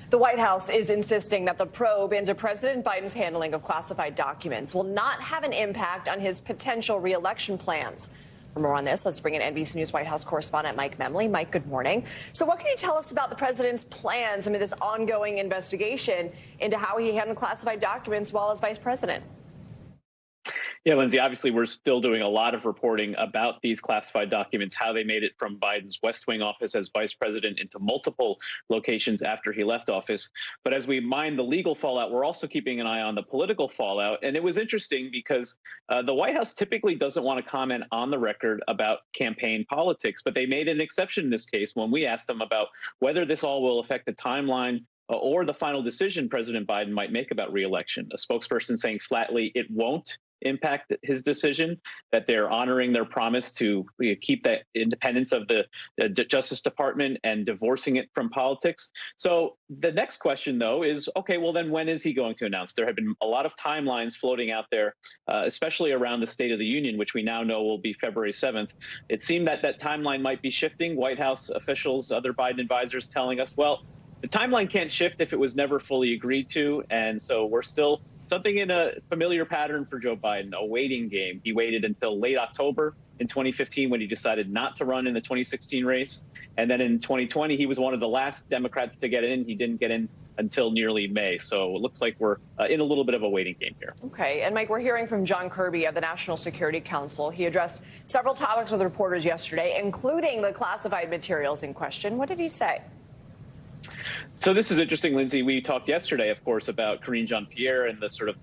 The White House is insisting that the probe into President Biden's handling of classified documents will not have an impact on his potential re-election plans. For more on this, let's bring in NBC News White House correspondent Mike Memoli. Mike, good morning. So what can you tell us about the president's plans amid this ongoing investigation into how he handled classified documents while as vice president? Yeah, Lindsay, obviously, we're still doing a lot of reporting about these classified documents, how they made it from Biden's West Wing office as vice president into multiple locations after he left office. But as we mine the legal fallout, we're also keeping an eye on the political fallout. And it was interesting because the White House typically doesn't want to comment on the record about campaign politics, but they made an exception in this case when we asked them about whether this all will affect the timeline or the final decision President Biden might make about re-election. A spokesperson saying flatly it won't impact his decision, that they're honoring their promise to keep the independence of the Justice Department and divorcing it from politics. So the next question, though, is, OK, well, then when is he going to announce? There have been a lot of timelines floating out there, especially around the State of the Union, which we now know will be February 7th. It seemed that that timeline might be shifting. White House officials, other Biden advisors telling us, well, the timeline can't shift if it was never fully agreed to. And so we're still something in a familiar pattern for Joe Biden, a waiting game. He waited until late October in 2015 when he decided not to run in the 2016 race. And then in 2020, he was one of the last Democrats to get in. He didn't get in until nearly May. So it looks like we're in a little bit of a waiting game here. OK. And Mike, we're hearing from John Kirby of the National Security Council. He addressed several topics with reporters yesterday, including the classified materials in question. What did he say? So this is interesting, Lindsay. We talked yesterday, of course, about Karine Jean-Pierre and the sort of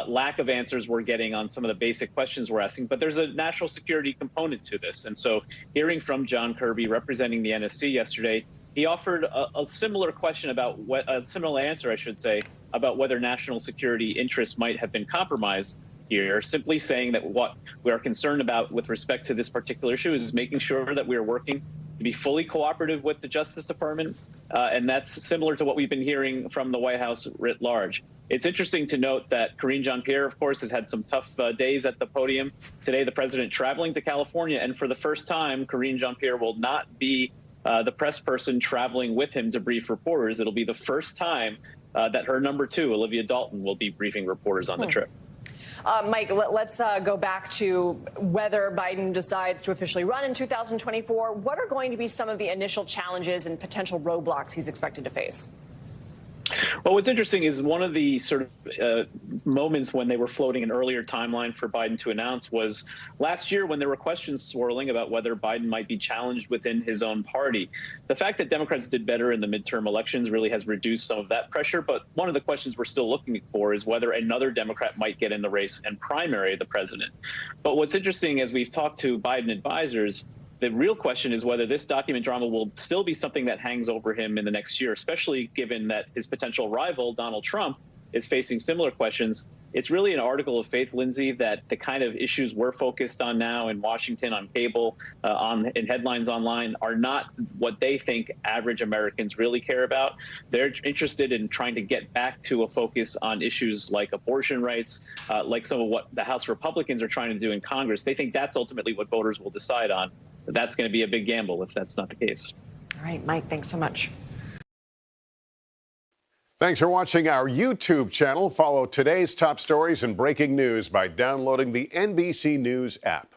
lack of answers we're getting on some of the basic questions we're asking. But there's a national security component to this. And so hearing from John Kirby representing the NSC yesterday, he offered a similar question about a similar answer, I should say, about whether national security interests might have been compromised here, simply saying that what we are concerned about with respect to this particular issue is making sure that we are working to be fully cooperative with the Justice Department. And that's similar to what we've been hearing from the White House writ large. It's interesting to note that Karine Jean-Pierre, of course, has had some tough days at the podium. Today, the president traveling to California. And for the first time, Karine Jean-Pierre will not be the press person traveling with him to brief reporters. It'll be the first time that her number two, Olivia Dalton, will be briefing reporters on the trip. Mike, let's go back to whether Biden decides to officially run in 2024. What are going to be some of the initial challenges and potential roadblocks he's expected to face? Well, what's interesting is one of the sort of moments when they were floating an earlier timeline for Biden to announce was last year when there were questions swirling about whether Biden might be challenged within his own party. The fact that Democrats did better in the midterm elections really has reduced some of that pressure. But one of the questions we're still looking for is whether another Democrat might get in the race and primary the president. But what's interesting, as we've talked to Biden advisors, the real question is whether this document drama will still be something that hangs over him in the next year, especially given that his potential rival, Donald Trump, is facing similar questions. It's really an article of faith, Lindsay, that the kind of issues we're focused on now in Washington, on cable, in headlines online, are not what they think average Americans really care about. They're interested in trying to get back to a focus on issues like abortion rights, like some of what the House Republicans are trying to do in Congress. They think that's ultimately what voters will decide on. That's going to be a big gamble if that's not the case. All right, Mike, thanks so much. Thanks for watching our YouTube channel. Follow today's top stories and breaking news by downloading the NBC News app.